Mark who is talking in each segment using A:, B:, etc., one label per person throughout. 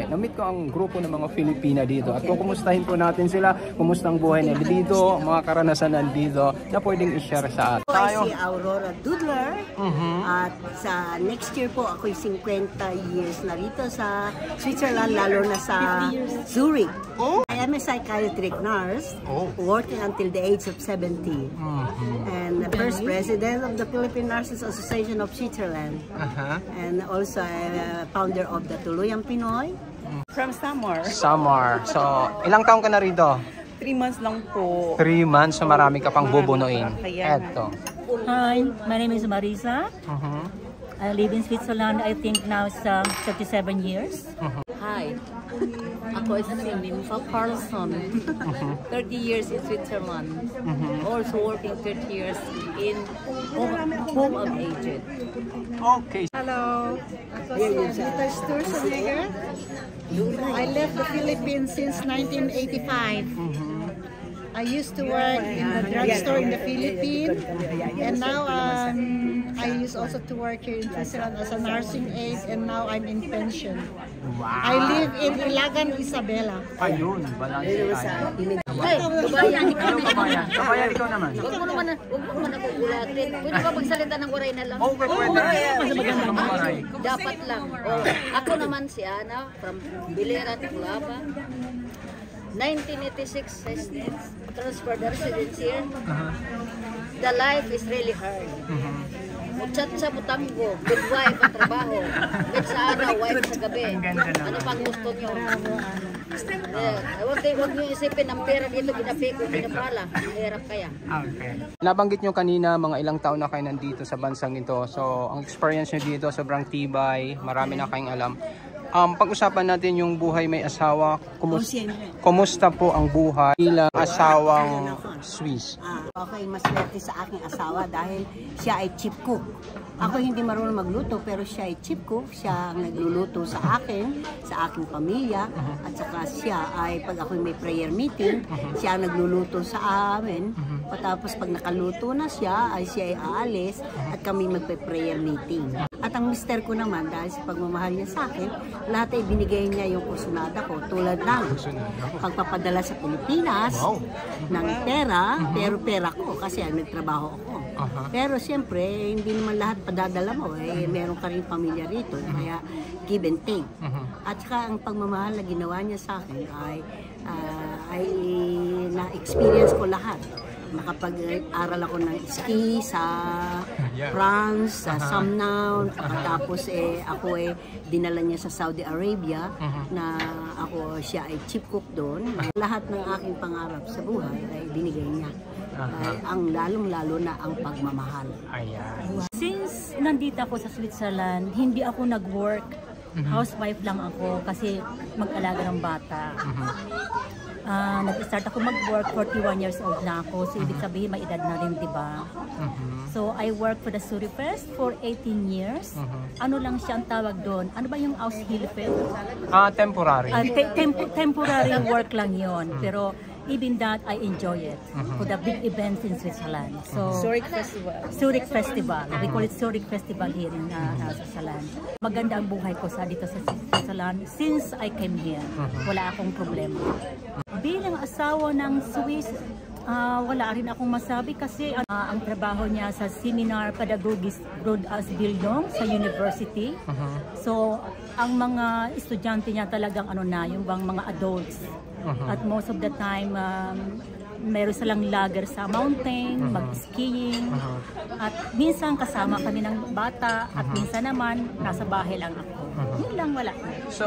A: na-meet ko ang grupo ng mga Filipina dito at kukumustahin po natin sila, kumusta ang buhay nila dito, mga karanasan nandito na pwedeng i-share sa atin.
B: Ako si Aurora Dudler at sa next year po ako'y 50 years na rito sa Switzerland, lalo na sa Zurich. I am a psychiatric nurse working until the age of 70 and the first president of the Philippine Nurses Association of Switzerland and also a founder of the Tuluyang Pinoy.
C: From Samar.
A: Samar. So, ilang taong ka na rito?
C: 3 months lang po.
A: 3 months, so marami ka pang bubunuin. Eto.
D: Hi, my name is Marisa. I live in Switzerland, I think now it's 37 years.
E: Hi, ako si Nympha Carlson. 30 years in Switzerland. Also working 30 years in Home of Aged.
A: Okay.
F: Hello, Rita Sturzenegger. I left the Philippines since 1985. I used to work in the drugstore in the Philippines, and now I used also to work here in Switzerland as a nursing aide, and now I'm in pension.
A: Wow.
F: I live in Ilagan, Isabela.
A: Ayun, balance tayo.
E: Hey, kabayan,
A: Anong kabayan? Kabayan, ikaw naman.
E: Huwag mo naman ako gulatin. Pwede ba magsalita ng waray na lang?
A: Okay, pwede.
E: Dapat lang. Ako naman si Ana from Bilera, Tuklaba. 1986 residence. Transferred the residence here. The life is really hard. Muchat sa Butango, good wife at trabaho. Good sa araw, wife sa gabi. Ano pang gusto nyo? Huwag nyo isipin ang pera dito, ginapiko, ginapala. Mahirap kaya.
A: Okay. Nabanggit nyo kanina, mga ilang taon na kayo nandito sa bansang ito. So, ang experience nyo dito, sobrang tibay. Marami na kayong alam. Pag-usapan natin yung buhay may asawa. Kumusta po ang buhay bilang asawang Swiss?
B: Okay, maswerte sa aking asawa dahil siya ay chief cook. Ako hindi marunong magluto pero siya ay chief cook. Siya ang nagluluto sa akin, sa aking pamilya. At saka siya ay pag ako may prayer meeting, siya ang nagluluto sa amin. Patapos pag nakaluto na siya, ay siya ay aalis at kami magpe-prayer meeting. At ang mister ko naman, dahil sa pagmamahal niya sa akin, lahat ay binigay niya yung kusunada ko. Tulad ng pagpapadala sa Pilipinas ng pera, pero pera ko kasi nagtrabaho ako. Pero siyempre, hindi naman lahat padadala mo. Meron ka rin pamilya rito, kaya give and take. At saka ang pagmamahal na ginawa niya sa akin ay na-experience ko lahat. Nakapag-aral ako ng ski sa France, sa Samnaun, tapos ako dinala niya sa Saudi Arabia na siya ay chief cook doon. Lahat ng aking pangarap sa buhay ay binigay niya. Ang lalong-lalo na ang pagmamahal.
D: Since nandito ako sa Switzerland, hindi ako nag-work. Housewife lang ako kasi mag-alaga ng bata. Nag-start ako mag-work, 41 years old na ako. So, ibig sabihin, may edad na rin, diba? So, I worked for the Surifest for 18 years. Ano lang siya ang tawag doon? Ano ba yung Aushilfe?
A: Temporary.
D: Temporary work lang yon. Pero, even that, I enjoy it. For the big events in Switzerland. So,
C: Zurich Festival.
D: Zurich Festival. We call it Zurich Festival here in Switzerland. Maganda ang buhay ko dito sa Switzerland. Since I came here, wala akong problema. Bilang asawa ng Swiss, wala rin akong masabi kasi ang trabaho niya sa Seminar Pädagogische Grundausbildung sa university. So, ang mga estudyante niya talagang yung bang mga adults. At most of the time, meron silang lager sa mountain, mag-skiing. At minsan kasama kami ng bata at minsan naman nasa bahay lang ako. Yun lang, wala.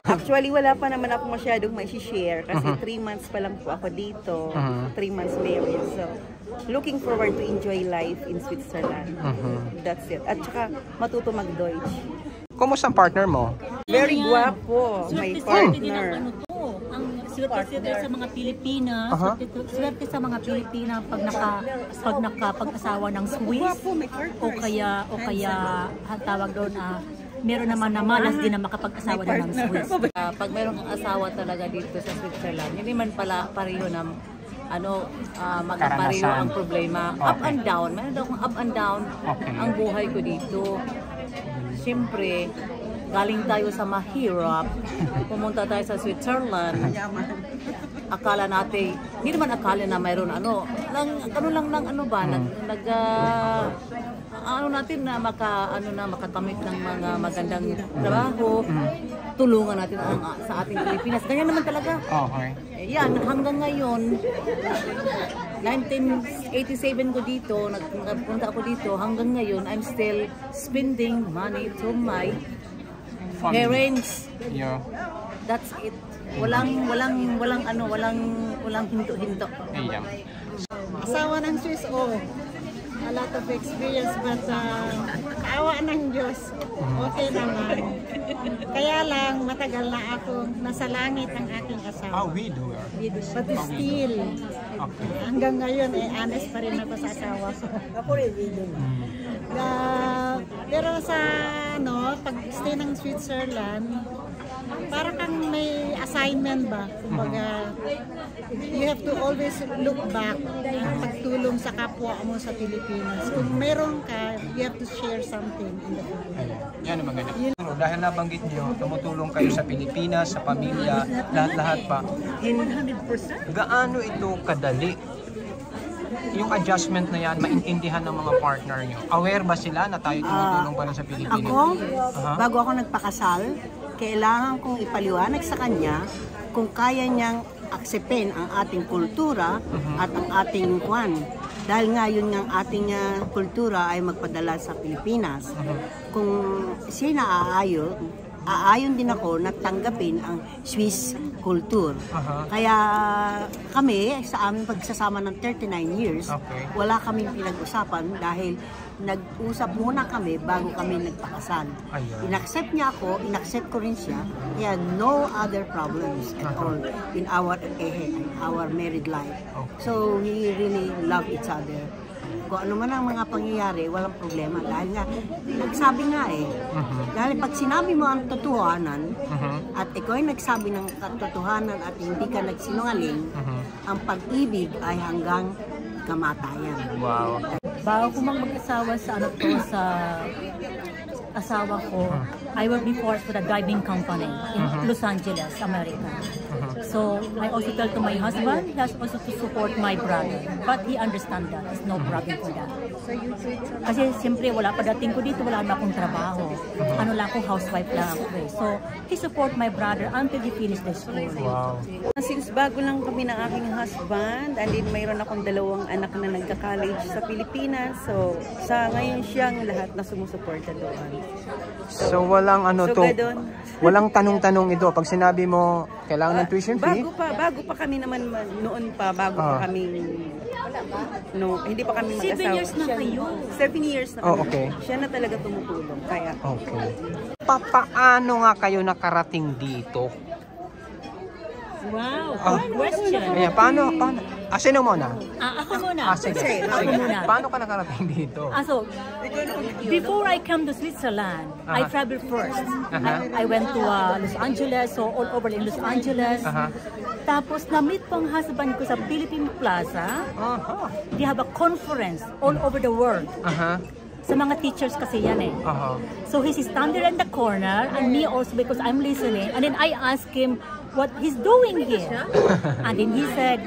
C: Actually, wala pa naman ako masyadong may share kasi 3 months pa lang po ako dito. 3 months married. So, looking forward to enjoy life in Switzerland. That's it. At saka, matuto mag-Deutsch.
A: Kumusta ang partner mo?
C: Very guwapo, my partner.
D: Ang swerte sa mga Pilipinas, swerte sa mga Pilipina pag nakapag-asawa ng Swiss o kaya tawag doon meron naman na malas din na makapag-asawa na ng Swiss.
E: Pag meron kang asawa talaga dito sa Switzerland, hindi man pala pareho na magpareho ang problema. Up and down. Meron daw akong up and down ang buhay ko dito. Siyempre,
D: galing tayo sa mahirap, pumunta tayo sa Switzerland. Akala natin, hindi naman akala na mayroon ano natin na makatamit ng mga magandang trabaho, tulungan natin sa ating Pilipinas. Ganyan naman talaga.
A: Okay.
D: Yan, hanggang ngayon, 1987 ko dito, nagpunta ako dito, hanggang ngayon, I'm still spending money to my parents.
A: Yeah.
D: That's it. Walang hinto-hinto.
A: Ayan.
F: Asawa ng Swiss, a lot of experience, but awa ng Diyos, okay naman. Kaya lang, matagal na ako nasa langit ang aking asawa.
A: Widower.
F: But still, hanggang ngayon, honest pa rin ako sa asawa ko. Ako rin, widower. Pero sa pag-stay ng Switzerland, para kang may assignment ba? Kumbaga, you have to always look back ang pagtulong sa kapwa mo sa Pilipinas. Kung meron ka, you have to share something in the Philippines.
A: Yan ang maganda. Dahil nabanggit niyo, tumutulong kayo sa Pilipinas, sa pamilya, lahat-lahat pa.
D: 100%?
A: Gaano ito kadali? Yung adjustment na yan, maintindihan ng mga partner niyo. Aware ba sila na tayo tumutulong pa rin sa Pilipinas?
B: Ako, bago ako nagpakasal, kailangan kong ipaliwanag sa kanya kung kaya niyang aksepin ang ating kultura at ang ating kwan. Dahil nga yun ng ating kultura ay magpadala sa Pilipinas. Kung siya aayon din ako na tanggapin ang Swiss culture. Kaya kami sa aming pagsasama ng 39 years, wala kaming pinag-usapan dahil nag-usap muna kami bago kami nagpakasal. In-accept niya ako, in-accept ko rin siya. Kaya no other problems at all in our married life. So we really love each other. Kung ano man ang mga pangyayari, walang problema. Dahil nga, nagsabi nga dahil pag sinabi mo ang totohanan, at ikaw ay nagsabi ng katotohanan at hindi ka nagsinungaling, ang pag-ibig ay hanggang kamatayan.
A: Wow.
D: Bago ko mag-asawa sa sa asawa ko, I worked before for a driving company in Los Angeles, America. So I also tell to my husband, he has also to support my brother. But he understands that. There's no problem for that. Kasi siyempre wala padating ko dito, wala na akong trabaho. Ano lang ako, housewife lang ako. So he support my brother until he finished the school.
A: Wow.
C: Since bago lang kami ng aking husband, and then mayroon akong 2 anak na nagka-college sa Pilipinas. So sa ngayon siyang lahat na sumusuporta doon.
A: So walang walang tanong-tanong ito. Pag sinabi mo, kailangan ng tuition fee?
C: Bago pa kami naman noon pa, pa kami, hindi pa kami mag-asawa.
D: 7 years na kayo.
C: 7 years na kami.
A: Okay.
C: Siya na talaga tumutulong. Kaya.
A: Okay. Paano nga kayo nakarating dito?
D: Wow, good question.
A: Ayan, paano? Sino muna?
D: Ako muna.
A: Sige.
D: Ako muna.
A: Paano ka nakarating dito?
D: So, before I come to Switzerland, I traveled first. I went to Los Angeles, so all over in Los Angeles. Tapos, na-meet ko ang husband ko sa Philippine Plaza. They have a conference all over the world. Sa mga teachers kasi yan So, he's standing in the corner, and me also because I'm listening. And then I asked him what he's doing here. And then he said,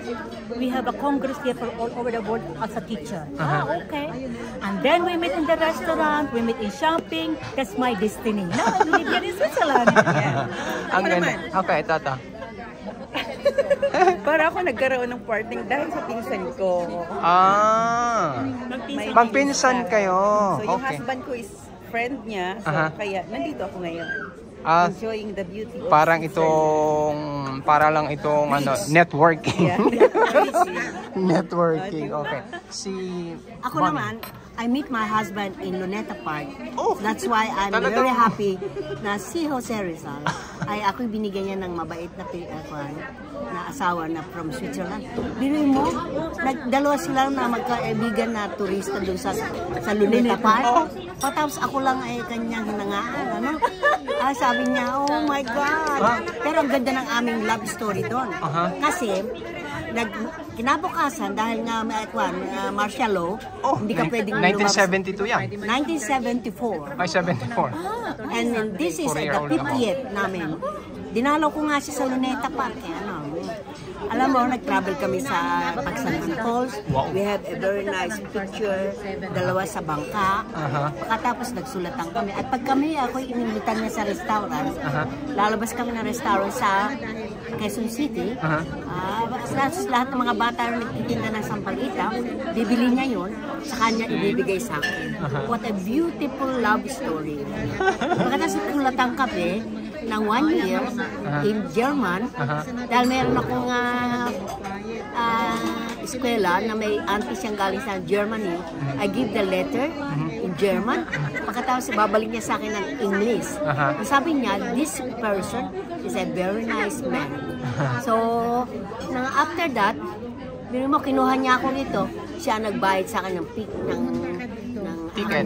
D: we have a congress here for all over the world as a teacher. Okay. And then we meet in the restaurant, we meet in shopping. That's my destiny. Now I live here in Switzerland.
A: Ang ganda. Okay, tata.
C: Para ako nagkaroon ng partner dahil sa pinsan ko.
A: Magpinsan kayo.
C: So yung husband ko is friend niya. So kaya nandito ako ngayon. Enjoying the beauty.
A: Para lang itong networking. Networking. Okay.
B: Ako naman, I meet my husband in Luneta Park. That's why I'm very happy na si Jose Rizal ay ako'y binigyan niya ng mabait na asawa na from Switzerland. Biruin mo, dalawa sila na magkaibigan na turista doon sa Luneta Park. Tapos ako lang ay kanyang hinangaan. Sabi niya, oh my God. Pero ang ganda ng aming love story doon. Kasi Kinabukasan, dahil nga may martial law, hindi ka pwedeng
A: 1972 yan.
B: 1974.
A: Ay, 74.
B: And this is the 50th namin. Dinalaw ko nga siya sa Luneta Park. Alam mo, nag-travel kami sa Pagsanman Falls. We have a very nice picture. Dalawa sa bangka. Pagkatapos nagsulatan kami. At pag kami, ako inimbitan niya sa restaurant. Lalabas kami ng restaurant sa Quezon City. Lahat ng mga bata na nagtitinda ng sampagita, bibili niya yun, sa kanya ibibigay sa akin. What a beautiful love story. Pagkatapos nagsulatan kami, ng 1 year in German, dahil meron akong eskwela na may auntie siyang galing sa Germany. I give the letter in German, pagkatapos babalik niya sa akin ng English. Sabi niya, this person is a very nice man. So, after that, kinuha niya ako nito, siya nagbayad sa akin ng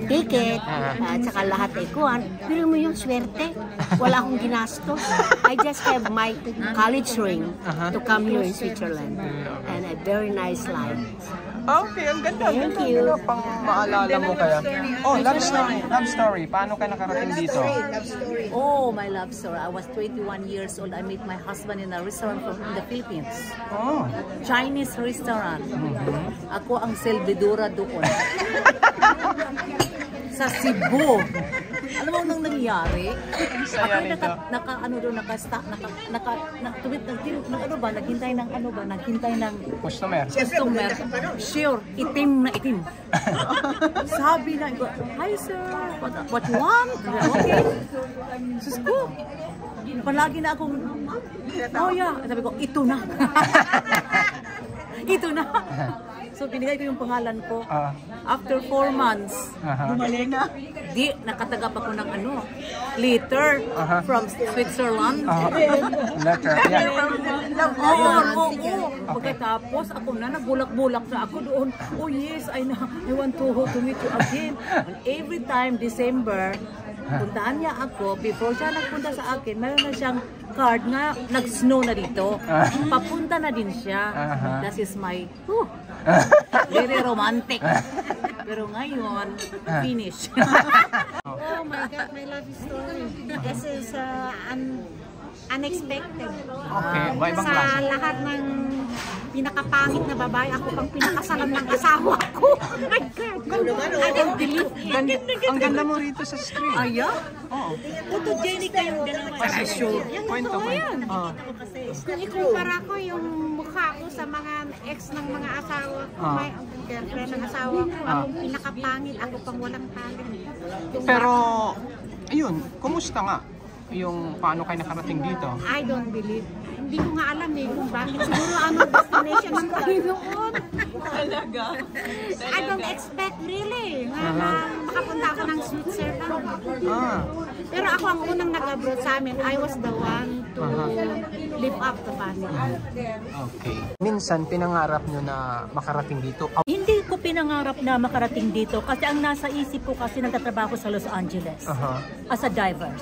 B: ticket, at saka lahat ay kuhan. Pero mo yung swerte, wala akong ginastos. I just have my college ring to come here in Switzerland. And a very nice life.
A: Okay, ang ganda.
B: Thank you.
A: Pang maalala mo kaya. Oh, love story. Love story. Paano ka nakarating dito?
D: Oh, my love story. I was 21 years old. I met my husband in a restaurant from the Philippines.
A: Oh.
D: Chinese restaurant. Ako ang servidora doon. Sa Cebu. Alam mo nang nangyari?
A: Saya
D: ako
A: nito.
D: Naghintay ng
A: Customer.
D: Sure, itim na itim. Sabi na, hi sir, what you want? Okay. Sus ko, palagi na akong, oh yeah, sabi ko, ito na. Ito na. So, binigay ko yung pangalan ko. After 4 months, bumalik na. Di, nakatagap ako ng letter from Switzerland.
A: Letter, yeah.
D: Oo. Pagkatapos, ako na, nagbulak-bulak na ako doon. Oh yes, I want to meet you again. And every time, December, puntahan niya ako. Before siya nagpunta sa akin, meron na siyang card na nag-snow na dito. Papunta na din siya. That is my... very romantic. Pero ngayon, finish.
F: Oh my God, my love story. This is unexpected.
A: Okay, ibang
F: Sa
A: klase.
F: lahat ng pinakapangit na babae, ako pang pinakasalan ng asawa ko. Oh my God. I don't believe it.
A: Ang ganda mo rito sa screen.
D: Aya?
A: Oo.
D: Photogenic kayong dalawa.
A: Sure. Kwento.
F: Kung ikumpara ko yung mukha ko sa mga ex ng mga asawa ko, may girlfriend ng asawa ko, akong pinakapangit, ako pang walang talent.
A: Pero, ayun, kumusta nga? Yung paano kayo nakarating dito?
F: I don't believe. Hindi ko nga alam kung bakit. Siguro anong destination ng Panginoon. Talaga? I don't expect really na makapunta ako ng Switzerland. Pero ako ang unang nag-abroad sa amin. I was the one to live up the family.
A: Okay. Minsan, pinangarap nyo na makarating dito.
D: Hindi ko pinangarap na makarating dito kasi ang nasa isip ko kasi nagtatrabaho sa Los Angeles as a diver.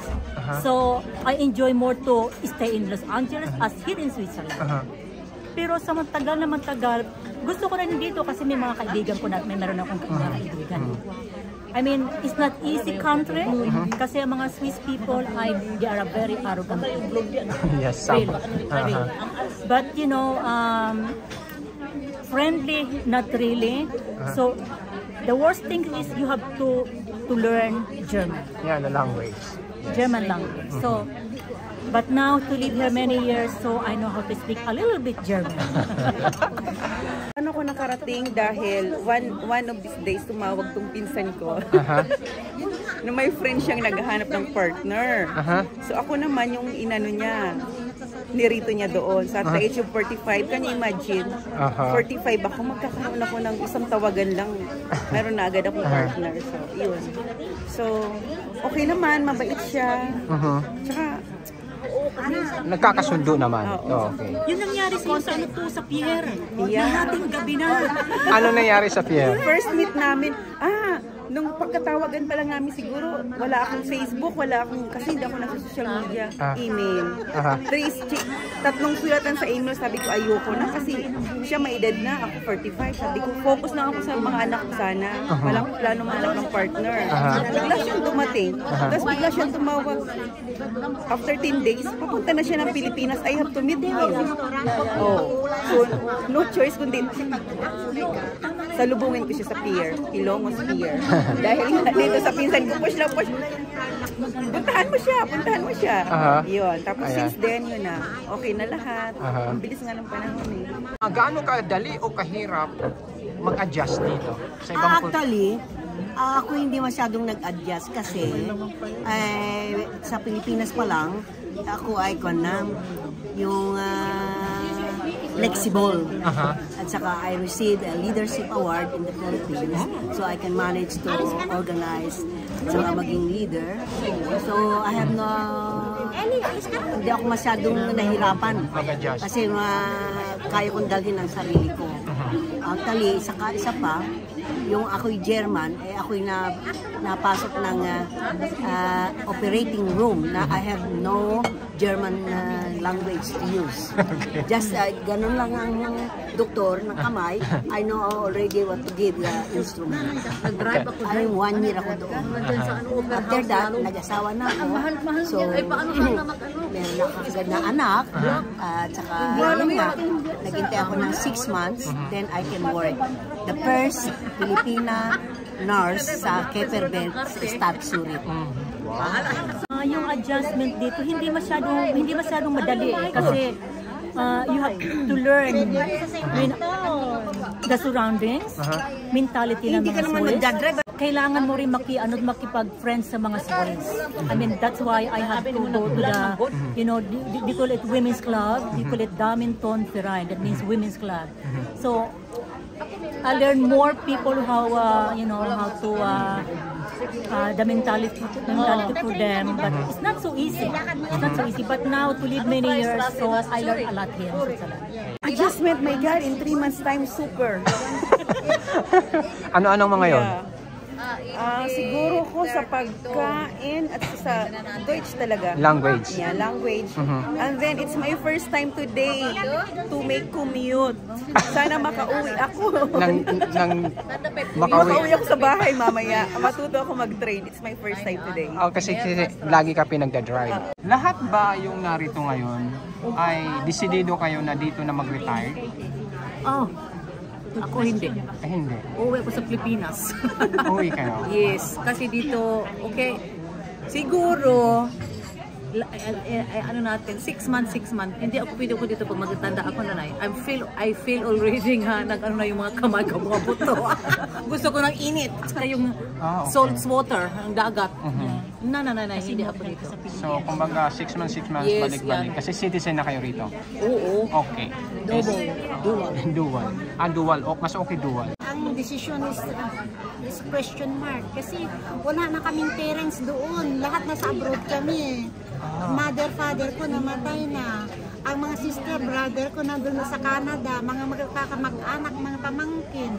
D: So, I enjoy more to stay in Los Angeles as here in Switzerland. Pero sa matagal na matagal, gusto ko rin dito kasi may mga kaibigan ko na meron akong mga kaibigan. I mean, it's not easy country kasi ang mga Swiss people, they are a very arrogant people.
A: Yes, some.
D: Really. But you know, friendly, not really. So, the worst thing is you have to learn German.
A: Yeah, the language.
D: German language. So, but now to live here many years, so I know how to speak a little bit German.
C: Ano ko nakarating dahil one of these days tumawag tong pinsan ko. Na may friend siyang naghahanap ng partner. So ako naman yung inano niya. Nirito niya doon. Sa age of 45, can you imagine? 45 ako, magkakaroon ako ng isang tawagan lang. Meron na agad akong partner. So, yun. So, okay naman, mabait siya. Tsaka,
A: Nagkakasundo naman. Okay.
D: Yun nangyari sa Pierre.
C: Yeah.
D: Nating gabi na.
A: Ano nangyari sa Pierre?
C: first meet namin, Nung pagkatawagan pa lang namin siguro, wala akong Facebook, kasi hindi ako nasa social media, email. Tatlong sulatan sa email, sabi ko ayoko na kasi siya may edad na, ako 45. Sabi ko, focus na ako sa mga anak ko sana. Walang plano manap ng partner. Bigla siyang dumating. Tapos bigla siyang tumawag. After 10 days, papunta na siya ng Pilipinas. I have to meet him. Oh. So, no choice kundi salubungin ko siya sa pier, Ilongos Pier. Dahil dito sa pinsan ko, push. Puntahan mo siya. Yun. Tapos since then, yun na. Okay na lahat. Ang bilis nga ng panahon eh.
A: Gaano kadali o kahirap mag-adjust dito? Sa ibang
B: Actually, ako hindi masyadong nag-adjust kasi sa Pilipinas pa lang, ako ay yung flexible. At saka I received a leadership award in the Philippines. So I can manage to organize at saka maging leader. So I have hindi ako masyadong nahirapan. Kasi kaya kong dalhin ang sarili ko. Actually, isa pa, yung ako'y German, ako'y napasok ng operating room na I have no German language to use. Just ganun lang ang doktor ng kamay. I know already what to give the instrument. Nag-drive ako. 1 year ako doon. After that, nag-asawa na ako. So, meron ako agad na anak. At saka, naghintay ako ng 6 months. Then I can work. The first Filipina nurse sa Keperbent Stat Zurich.
D: Yung adjustment dito hindi masyadong madali kasi you have to learn the surroundings, mentality ng mga Swiss. Kailangan mo rin makipag-friends sa mga Swiss. I mean, that's why I have to go to the, they call it women's club, they call it Daminton Verein, that means women's club. So, I learn more people how to the mentality for them, but it's not so easy. But now to live many years, so I learned a lot here in Switzerland.
C: Adjustment, my God, in 3 months time, super.
A: Ano-anong mga yon?
C: Siguro ko sa pagkain at sa Deutsch talaga.
A: Language.
C: Yeah, language. And then it's my first time today to make commute. Sana makauwi ako. Makauwi ako sa bahay mamaya. Matuto ako mag-train. It's my first time today.
A: Kasi lagi ka pinagda-drive. Lahat ba yung narito ngayon ay desidido kayo na dito na mag-retire?
D: Ako hindi.
A: Hindi.
D: Uuwi ako sa Pilipinas.
A: Uwi kayo?
D: Yes, kasi dito, okay, siguro, 6 months, hindi ako pwede ko dito pag magtanda ako na. I feel already nga, na yung mga kamay ko, mga buto. Gusto ko ng init, saka yung salt water, ang dagat. Hindi ako dito.
A: So, kumbaga 6 months,
D: yes,
A: balik-balik. Kasi citizen na kayo rito?
D: Oo.
A: Okay.
D: Dual.
A: Dual. Mas okay dual.
F: Ang decision is question mark. Kasi wala na kaming parents doon. Lahat nasa abroad kami. Mother, father ko namatay na. Ang mga sister, brother ko nandun na sa Canada. Mga magkakamag-anak, mga pamangkin.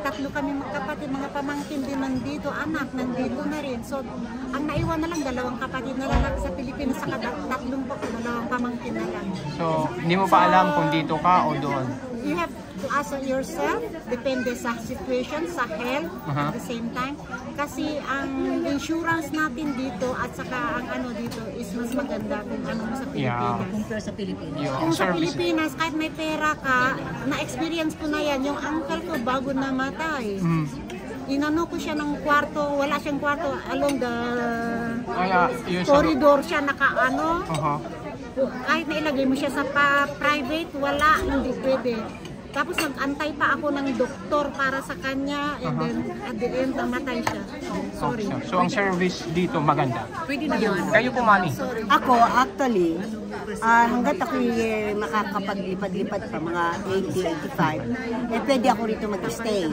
F: Tatlo kami magkapatid, mga pamangkin din nandito, anak nandito na rin. So, ang naiwan na lang, 2 kapatid na lang sa Pilipinas, saka 3 2 pamangkin na lang.
A: So, hindi mo pa alam kung dito ka o doon?
F: You have to ask yourself, depende sa situation, sa health, at the same time. Kasi ang insurance natin dito at saka ang dito is mas maganda kung sa Pilipinas.
D: Compare sa Pilipinas.
F: Kung sa Pilipinas, kahit may pera ka, na-experience ko na yan. Yung uncle ko bago namatay. Inano ko siya ng kwarto, wala siyang kwarto along the corridor siya kahit nailagay mo siya sa private, wala, hindi pwede. Tapos nag-antay pa ako ng doktor para sa kanya, and then at the end, namatay siya. Sorry.
A: So, ang service dito maganda?
D: Pwede na yun.
A: Kayo pumani?
B: Ako, actually, hanggat ako makakapaglipad-lipad pa mga 80, 85, pwede ako rito mag-stay.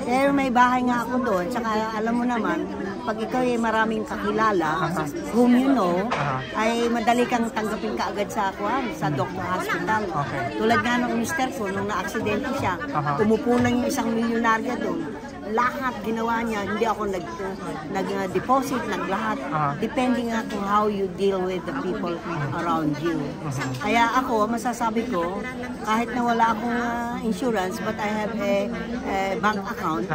B: Pero may bahay nga ako doon, tsaka alam mo naman, pag ikaw ay maraming kakilala, whom you know, ay madali kang tanggapin kaagad sa Doctor Hospital. Tulad nga ng mister ko, nung na-aksidente siya, umupo lang yung isang milyonarya doon. lahat ginawa niya. Hindi ako nag-deposit, naglahat. Depending nga kung how you deal with the people around you. Kaya ako, masasabi ko, kahit na wala akong insurance, but I have a bank account,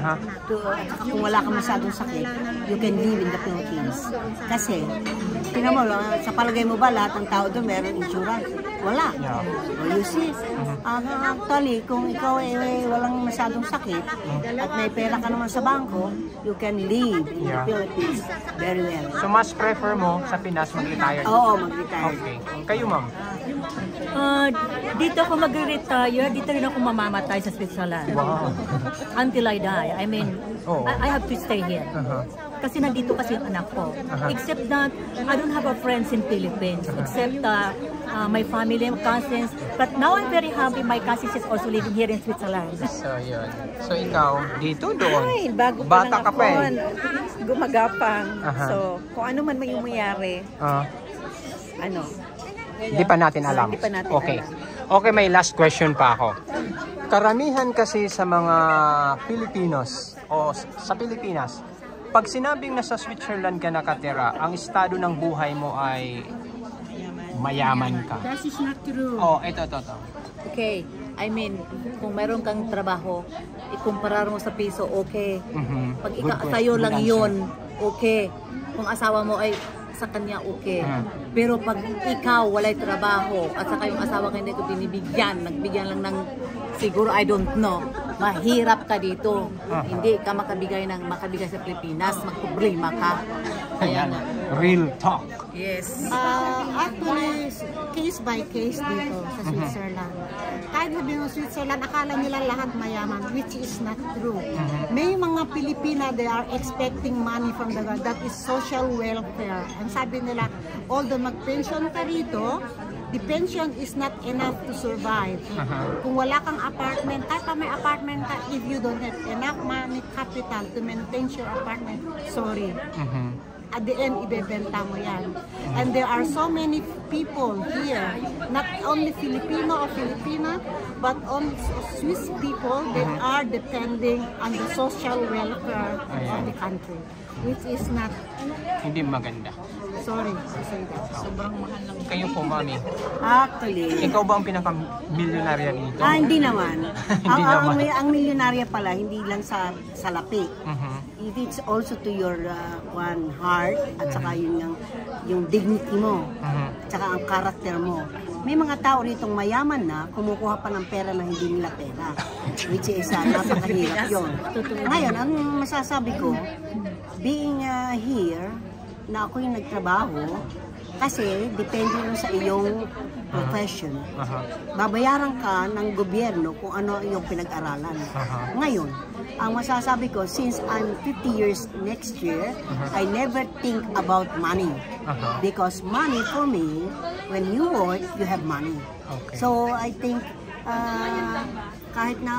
B: kung wala kang masyadong sakit, you can live in the Philippines. Kasi, tingnan mo, sa palagay mo ba, lahat ng tao doon meron insurance? Wala. Well, you see, actually, kung ikaw walang masyadong sakit at may pera ka naman sa bangko, you can live in the Philippines very well.
A: So, mas prefer mo sa Pinas mag-retire?
B: Oo, mag-retire.
A: Okay. Kayo, ma'am?
D: Dito ako mag-retire, dito rin ako mamamatay sa Switzerland.
A: Wow.
D: Until I die. I mean, I have to stay here. Kasi nandito kasi yung anak ko. Except that I don't have a friends in Philippines. Except my family, cousins. But now I'm very happy my cousins is also living here in Switzerland.
A: So, yun. So, ikaw, dito, doon?
C: Ay, bago pa
A: Bata
C: lang
A: ka pa
C: ako. Gumagapang. So, kung ano man may mangyari,
A: Hindi pa natin alam.
C: Hindi pa natin
A: Okay.
C: alam.
A: Okay, may last question pa ako. Karamihan kasi sa mga Filipinos o sa Pilipinas, pag sinabing nasa Switzerland ka nakatira, ang estado ng buhay mo ay mayaman ka.
F: That is not true.
A: Oh, ito.
E: Okay, I mean, kung meron kang trabaho, ikumpara mo sa piso, okay. Pag sa'yo lang yun, okay. Kung asawa mo ay sa kanya, okay. Pero pag ikaw walay trabaho at saka yung asawa ka hindi ko binibigyan, nagbigyan lang ng siguro, I don't know, mahirap ka dito. Hindi ka makabigay sa Pilipinas, magproblema ka. Kaya nga.
A: Real talk.
E: Yes.
F: Actually, case by case dito sa Switzerland. Kahit sabihin mo Switzerland, akala nila lahat mayaman, which is not true. May mga Pilipina, they are expecting money from the government. That is social welfare. Ang sabi nila, although mag-pension ka rito, the pension is not enough to survive. Kung wala kang apartment, kahit pa may apartment ka, if you don't have enough money capital to maintain your apartment, sorry. At the end, ibebenta mo yan. And there are so many people here, not only Filipino or Filipina, but on Swiss people, they are depending on the social welfare of the country, which is not,
A: Hindi maganda.
F: sorry to say that. Sobrang mahal lang.
A: Kayo po, mami.
B: Actually,
A: Ikaw ba ang pinaka-milyonarya dito?
B: hindi naman.
A: Hindi naman.
B: Ang milyonarya pala, hindi lang sa salapi. It is also to your one heart at saka yung dignity mo, at saka ang karakter mo. May mga tao ritong mayaman na kumukuha pa ng pera na hindi nila pera, which is napakahirap yun. Ngayon, ang masasabi ko, being here, na ako yung nagtrabaho, kasi depende yun sa iyong profession. Babayaran ka ng gobyerno kung ano yung pinag-aralan. Ngayon, ang masasabi ko, since I'm 50 years next year, I never think about money. Because money for me, when you work, you have money. So I think, kahit na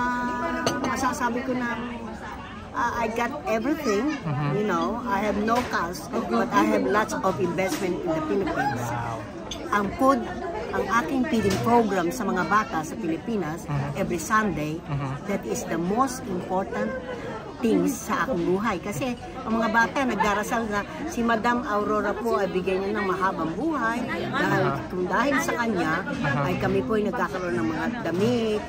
B: masasabi ko na I got everything, you know, I have no cash, but I have lots of investment in the Philippines. Ang food, ang aking feeding program sa mga bata sa Pilipinas, every Sunday, that is the most important things sa aking buhay. Kasi ang mga bata nagdarasal na si Madam Aurora po ay bigyan niya ng mahabang buhay dahil sa kanya ay kami po ay nagkakaroon ng mga damit,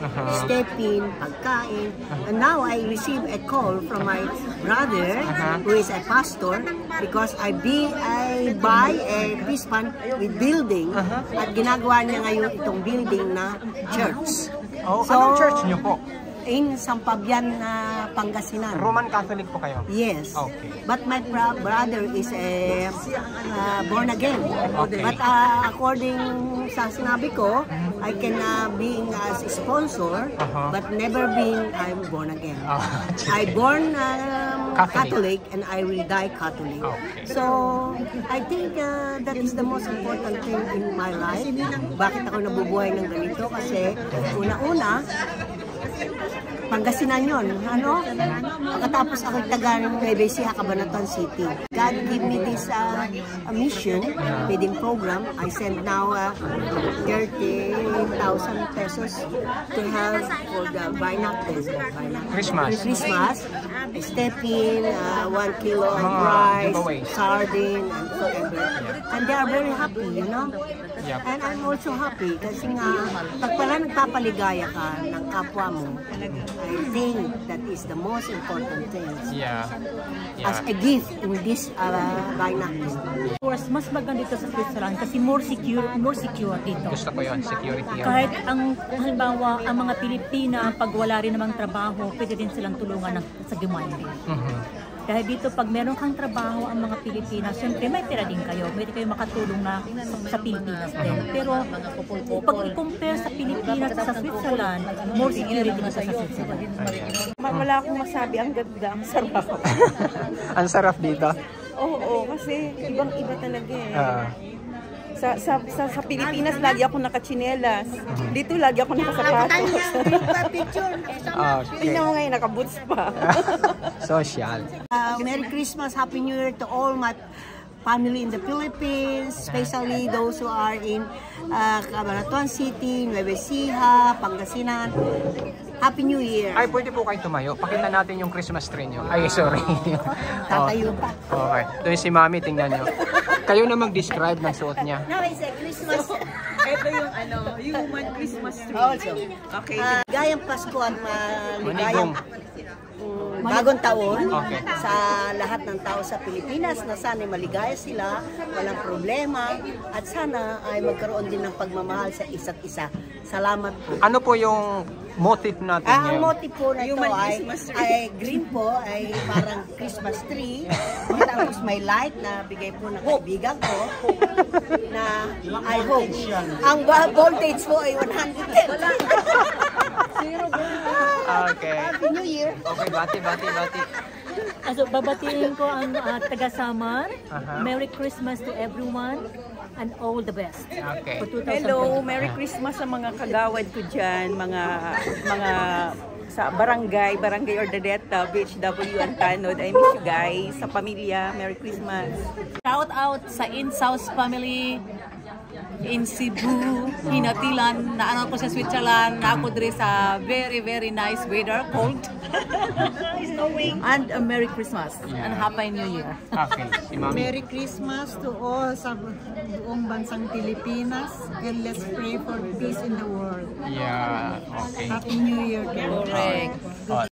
B: step-in, pagkain. And now I receive a call from my brother who is a pastor because I buy a fish pan with building at ginagawa niya ngayon itong building na church.
A: Anong church niyo po?
B: In Sampabian, Pangasinan.
A: Roman Catholic po kayo?
B: Yes.
A: Okay.
B: But my brother is a born again.
A: Okay.
B: But according sa sinabi ko, I can being as a sponsor, but never being I'm born again. I born Catholic and I will die Catholic.
A: Okay.
B: So I think that is the most important thing in my life. Bakit ako nabubuhay ng ganito? Kasi una-una, Pangasinan yun, ano? Pagkatapos ako taga ng Nueva Ecija, Cabanatuan City. God give me this mission, feeding program. I send now 30,000 1,000 pesos to have for the binoculars.
A: Christmas.
B: Step in, 1 kilo of
A: Mga
B: rice,
A: giveaways.
B: sardine, and whatever. And they are very happy, you know?
A: Yep.
B: And I'm also happy kasi nga, pag pala nagpapaligaya ka ng kapwa mo, I think that is the most important thing.
A: Yeah.
B: As a gift in this binoculars.
D: Of course, mas maganda dito sa Switzerland kasi more secure dito.
A: Gusto ko yun, security yun.
D: Kahit halimbawa, ang mga Pilipina, pag wala rin namang trabaho, pwede din silang tulungan sa Gemeinde. Dahil dito, pag meron kang trabaho ang mga Pilipinas, siyempre may pera din kayo. Pwede kayo makatulong na sa Pilipinas din. Pero pag i-compare sa Pilipinas at sa Switzerland, more security dito sa Switzerland.
C: Wala akong masabi, ang ganda, ang sarap.
A: Ang sarap dito.
C: Oo, kasi ibang-iba talaga eh. Sa Pilipinas, lagi ako nakachinelas. Dito, lagi ako nakasapatos.
A: Okay.
C: Tingnan mo ngayon, nakaboots pa.
A: Social.
B: Merry Christmas, Happy New Year to all my family in the Philippines, especially those who are in Cabanatuan City, Nueva Ecija, Pangasinan. Happy New Year.
A: Ay, pwede po kayo tumayo. Pakita natin yung Christmas tree nyo. Ay, sorry.
B: Tatayo pa.
A: Okay. Doon si Mami, tingnan nyo. Kayo na mag-describe ng suot niya.
B: Now it's a Christmas.
C: Ito yung human Christmas tree. Also. Okay.
B: Gayang Pasko at
A: Manigong.
B: maligayang bagong taon
A: Okay.
B: sa lahat ng tao sa Pilipinas na sana maligaya sila, walang problema, at sana ay magkaroon din ng pagmamahal sa isa't isa. Salamat po.
A: Ano po yung motif natin
B: Ang
A: ngayon?
B: motif po na ito
C: Human
B: ay
C: Christmas tree.
B: green po, ay parang Christmas tree. Tapos may light na bigay po ng kaibigan ko na I hope. Ang voltage po ay 110.
A: Okay.
B: Happy New Year.
A: Okay, bati.
D: Also, babatiin ko ang taga-Samar. Merry Christmas to everyone and all the best.
A: Okay.
D: For 2020.
C: Hello, Merry Christmas sa mga kagawad ko dyan, mga sa Barangay Ordadeta, BHW Antanod. I miss you guys, sa pamilya. Merry Christmas.
G: Shout out sa In-South family in Cebu, Hinatilan, na ano ko sa Switzerland, na ako diri sa very, very nice weather, cold. And a Merry Christmas and Happy New Year.
A: Okay, si Mami.
F: Merry Christmas to all sa buong bansang Pilipinas, and let's pray for peace in the world.
A: Yeah, okay.
F: Happy New Year to all.
G: Correct.